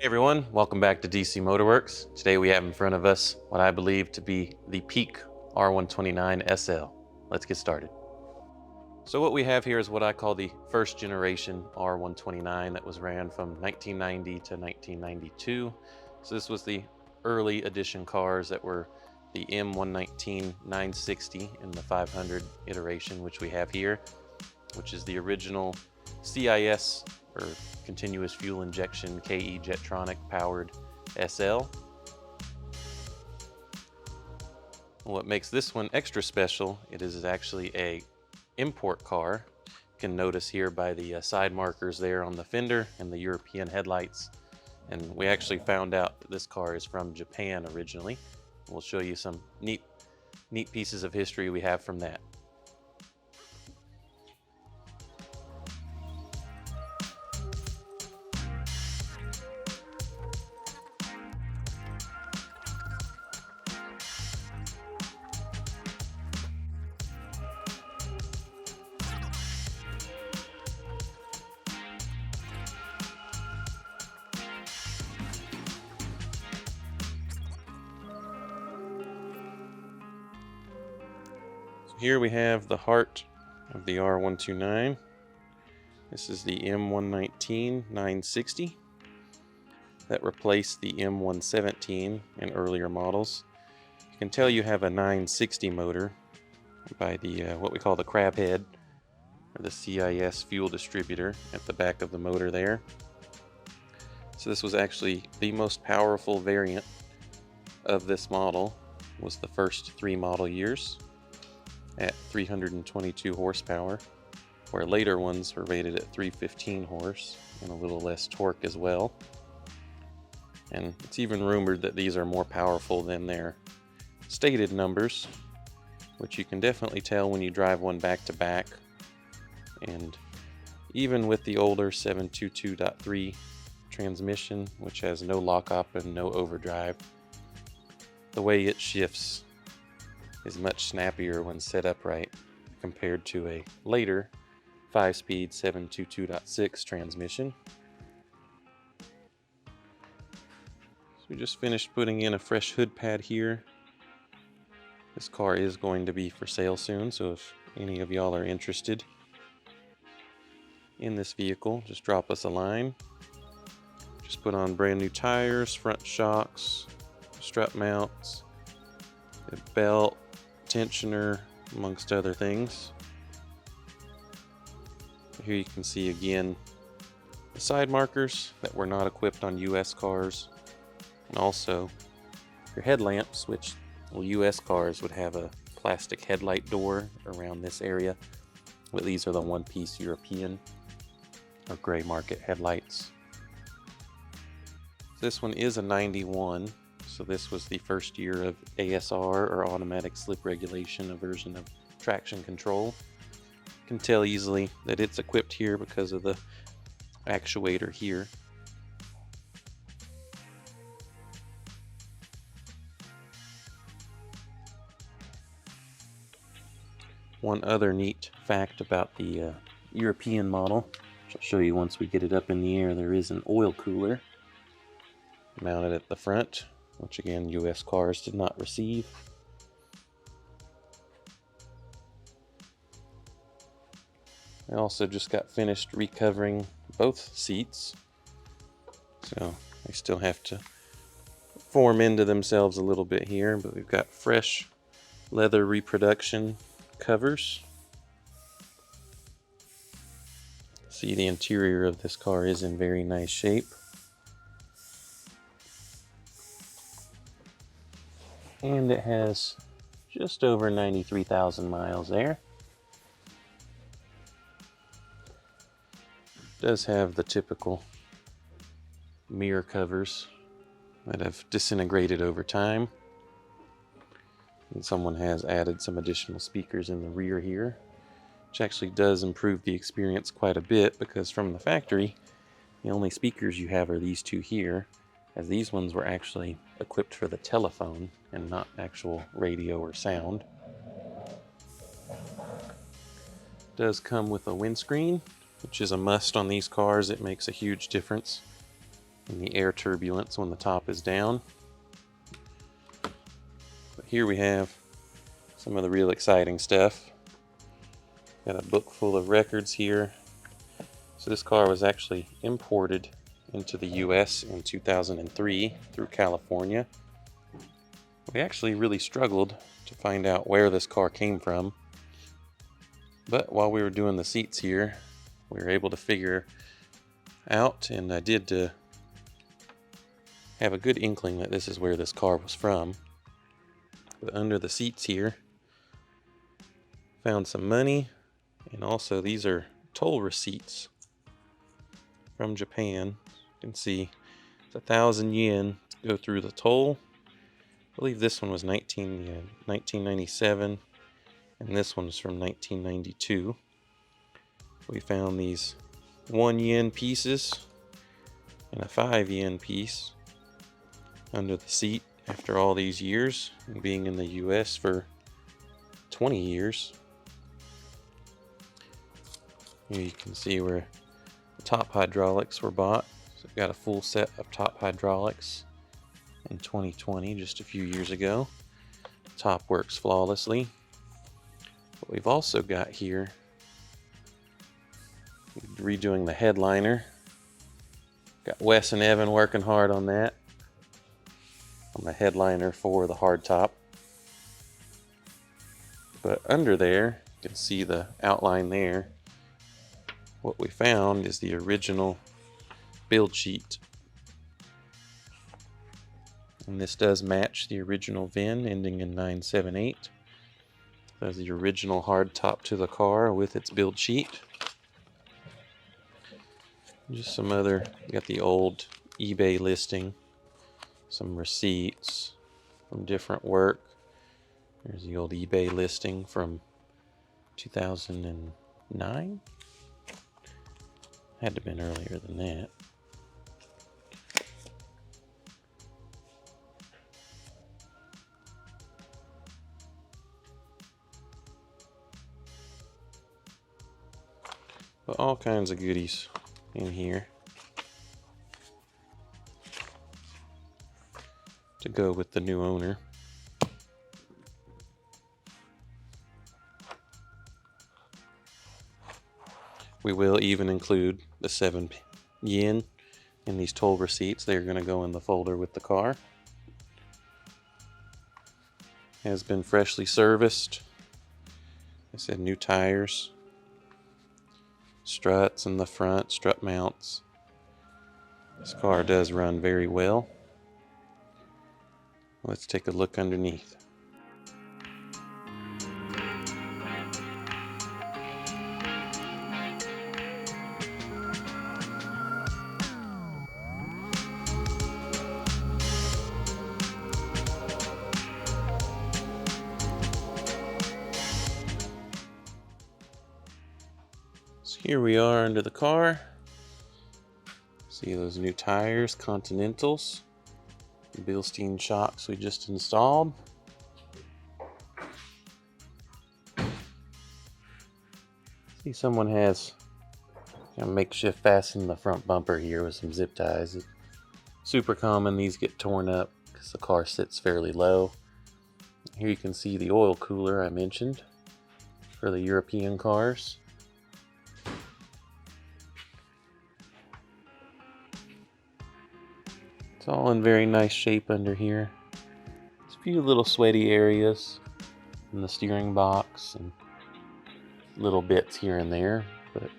Hey everyone, welcome back to DC Motorworks. Today we have in front of us what I believe to be the peak R129 SL. Let's get started. So what we have here is what I call the first generation R129 that was ran from 1990 to 1992. So this was the early edition cars that were the M119 960 in the 500 iteration, which we have here, which is the original CIS or continuous fuel injection KE Jetronic powered SL. What makes this one extra special, it is actually a import car. You can notice here by the side markers there on the fender and the European headlights. And we actually found out that this car is from Japan originally. We'll show you some neat pieces of history we have from that. Here we have the heart of the R129. This is the M119 960 that replaced the M117 in earlier models. You can tell you have a 960 motor by the what we call the crab head, or the CIS fuel distributor at the back of the motor there. So this was actually the most powerful variant of this model, was the first 3 model years at 322 horsepower, where later ones were rated at 315 horse and a little less torque as well. And it's even rumored that these are more powerful than their stated numbers, which you can definitely tell when you drive one back to back. And even with the older 722.3 transmission, which has no lock-up and no overdrive, the way it shifts is much snappier when set upright compared to a later 5-speed 722.6 transmission. So we just finished putting in a fresh hood pad here. This car is going to be for sale soon, so if any of y'all are interested in this vehicle, just drop us a line. Just put on brand new tires, front shocks, strut mounts, a belt, tensioner, amongst other things. Here you can see again the side markers that were not equipped on US cars, and also your headlamps, which US cars would have a plastic headlight door around this area, but these are the one-piece European or gray market headlights. This one is a 91. So this was the first year of ASR, or automatic slip regulation, a version of traction control. You can tell easily that it's equipped here because of the actuator here. One other neat fact about the European model, which I'll show you once we get it up in the air, there is an oil cooler mounted at the front, which again US cars did not receive. I also just got finished recovering both seats, so they still have to form into themselves a little bit here, but we've got fresh leather reproduction covers. See, the interior of this car is in very nice shape. And it has just over 93,000 miles there. It does have the typical mirror covers that have disintegrated over time. And someone has added some additional speakers in the rear here, which actually does improve the experience quite a bit, because from the factory, the only speakers you have are these two here, as these ones were actually equipped for the telephone and not actual radio or sound. It does come with a windscreen, which is a must on these cars. It makes a huge difference. and the air turbulence when the top is down. But here we have some of the real exciting stuff. Got a book full of records here. So this car was actually imported into the US in 2003 through California. We actually really struggled to find out where this car came from. But while we were doing the seats here, we were able to figure out, and I did have a good inkling that this is where this car was from. But under the seats here, found some money, and also these are toll receipts from Japan. You can see it's 1,000 yen to go through the toll. I believe this one was 1997, and this one's from 1992. We found these 1 yen pieces and a 5 yen piece under the seat after all these years and being in the US for 20 years. Here you can see where the top hydraulics were bought. So we've got a full set of top hydraulics in 2020, just a few years ago. The top works flawlessly. But we've also got here redoing the headliner. Got Wes and Evan working hard on that, on the headliner for the hardtop. But under there, you can see the outline there. What we found is the original build sheet. And this does match the original VIN ending in 978. That's the original hardtop to the car with its build sheet. Just some other, got the old eBay listing, some receipts from different work. There's the old eBay listing from 2009. Had to have been earlier than that. But all kinds of goodies in here to go with the new owner. We will even include the 7 yen in these toll receipts. They're going to go in the folder with the car. Has been freshly serviced. I said new tires, struts in the front, strut mounts. This car does run very well. Let's take a look underneath. So here we are under the car. See those new tires, Continentals. Bilstein shocks we just installed. See, someone has a makeshift fasten the front bumper here with some zip ties. It's super common these get torn up because the car sits fairly low. Here you can see the oil cooler I mentioned for the European cars. It's all in very nice shape under here. There's a few little sweaty areas in the steering box and little bits here and there, but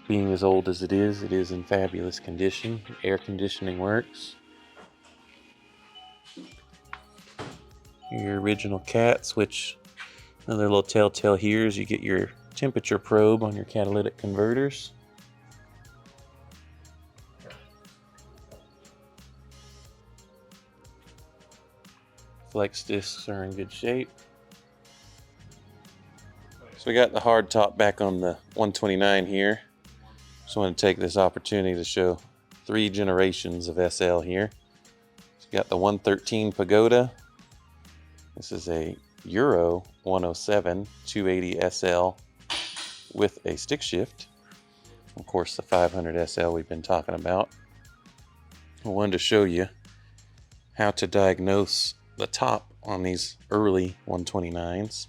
being as old as it is in fabulous condition. Air conditioning works. Your original cat switch. Another little telltale here is you get your temperature probe on your catalytic converters. Flex discs are in good shape. So we got the hard top back on the 129 here. Just want to take this opportunity to show 3 generations of SL here. So we got the 113 Pagoda. This is a Euro 107 280 SL with a stick shift. Of course, the 500 SL we've been talking about. I wanted to show you how to diagnose the top on these early 129s,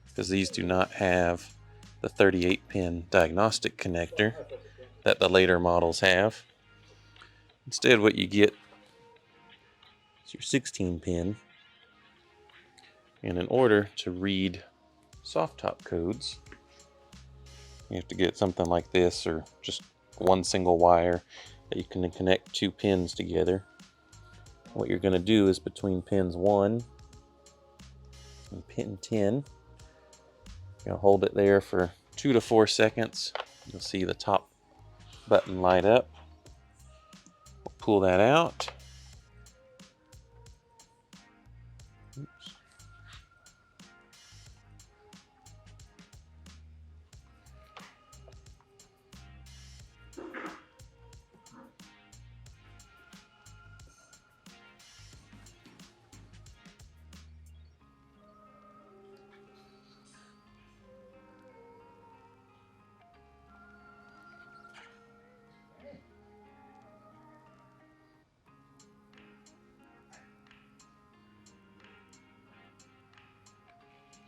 because these do not have the 38-pin diagnostic connector that the later models have. Instead, what you get is your 16-pin, and in order to read soft top codes, you have to get something like this, or just one single wire that you can connect two pins together. What you're going to do is between pins 1 and pin 10, you're going to hold it there for 2 to 4 seconds. You'll see the top button light up. We'll pull that out. Oops.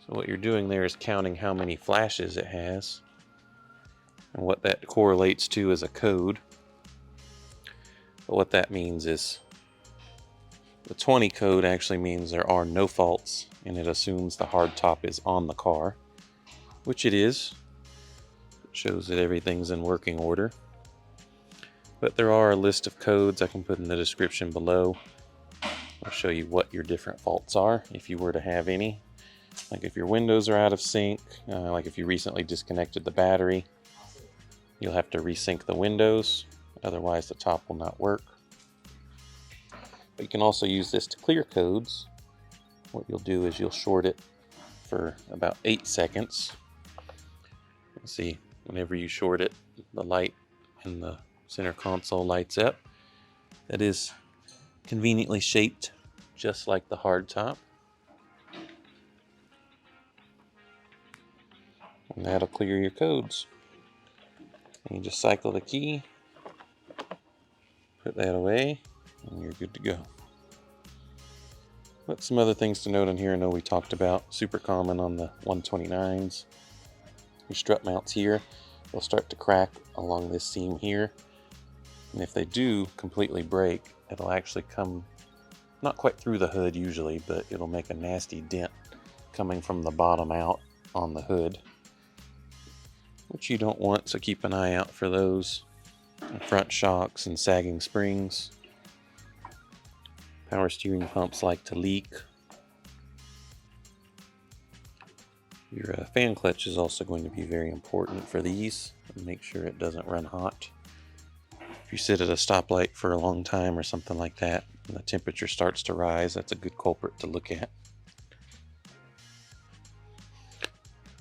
So what you're doing there is counting how many flashes it has, and what that correlates to is a code. But what that means is the 20 code actually means there are no faults, and it assumes the hard top is on the car, which it is. It shows that everything's in working order. But there are a list of codes I can put in the description below. I'll show you what your different faults are if you were to have any. Like if your windows are out of sync, like if you recently disconnected the battery, you'll have to resync the windows, otherwise the top will not work. But you can also use this to clear codes. What you'll do is you'll short it for about 8 seconds. You'll see whenever you short it, the light in the center console lights up. That is conveniently shaped just like the hard top. And that'll clear your codes. And you just cycle the key, put that away, and you're good to go. But some other things to note on here, I know we talked about, super common on the 129s. Your strut mounts here, they'll start to crack along this seam here. And if they do completely break, it'll actually come, not quite through the hood usually, but it'll make a nasty dent coming from the bottom out on the hood, which you don't want, so keep an eye out for those. Front shocks and sagging springs. Power steering pumps like to leak. Your fan clutch is also going to be very important for these. Make sure it doesn't run hot. If you sit at a stoplight for a long time or something like that, and the temperature starts to rise, that's a good culprit to look at.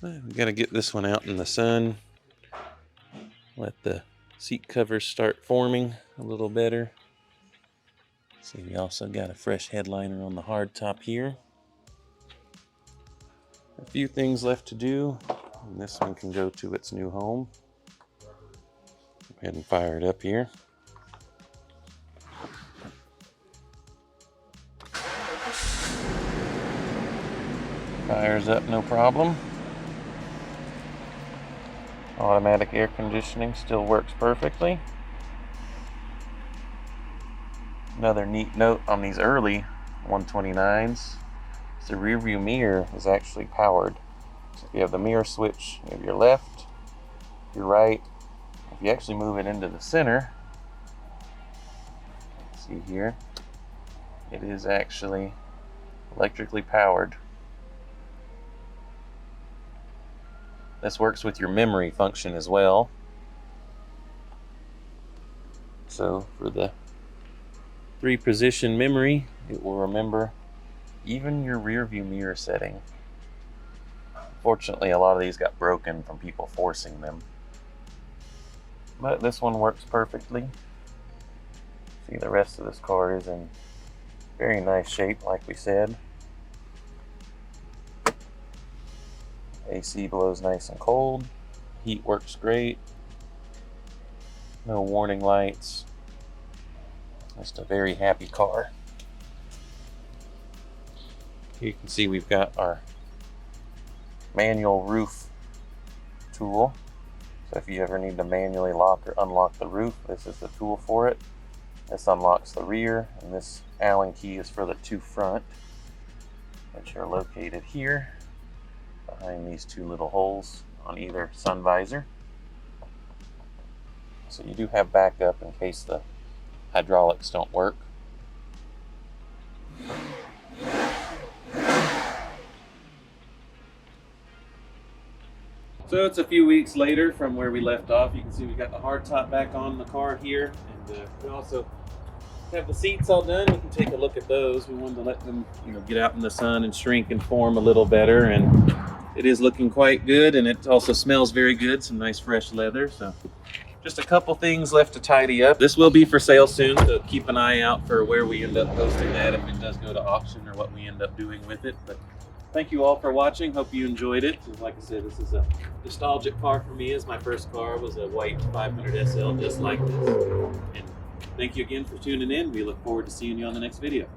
We got to get this one out in the sun. Let the seat covers start forming a little better. See, we also got a fresh headliner on the hard top here. A few things left to do, and this one can go to its new home. Go ahead and fire it up here. Fires up no problem. Automatic air conditioning still works perfectly. Another neat note on these early 129s is the rear view mirror is actually powered. So if you have the mirror switch, you have your left, your right. If you actually move it into the center, see here, it is actually electrically powered. This works with your memory function as well. So for the 3-position memory, it will remember even your rear view mirror setting. Fortunately, a lot of these got broken from people forcing them. But this one works perfectly. See, the rest of this car is in very nice shape, like we said. AC blows nice and cold. Heat works great. No warning lights. Just a very happy car. Here you can see we've got our manual roof tool. So if you ever need to manually lock or unlock the roof, this is the tool for it. This unlocks the rear, and this Allen key is for the two front, which are located here behind these two little holes on either sun visor. So you do have backup in case the hydraulics don't work. So it's a few weeks later from where we left off. You can see we got the hardtop back on the car here, and we also have the seats all done. We can take a look at those. We wanted to let them, get out in the sun and shrink and form a little better, and it is looking quite good, and it also smells very good. Some nice fresh leather. So just a couple things left to tidy up. This will be for sale soon, so keep an eye out for where we end up posting that if it does go to auction or what we end up doing with it. But thank you all for watching. Hope you enjoyed it. Like I said, this is a nostalgic car for me, as my first car was a white 500 SL just like this. And thank you again for tuning in. We look forward to seeing you on the next video.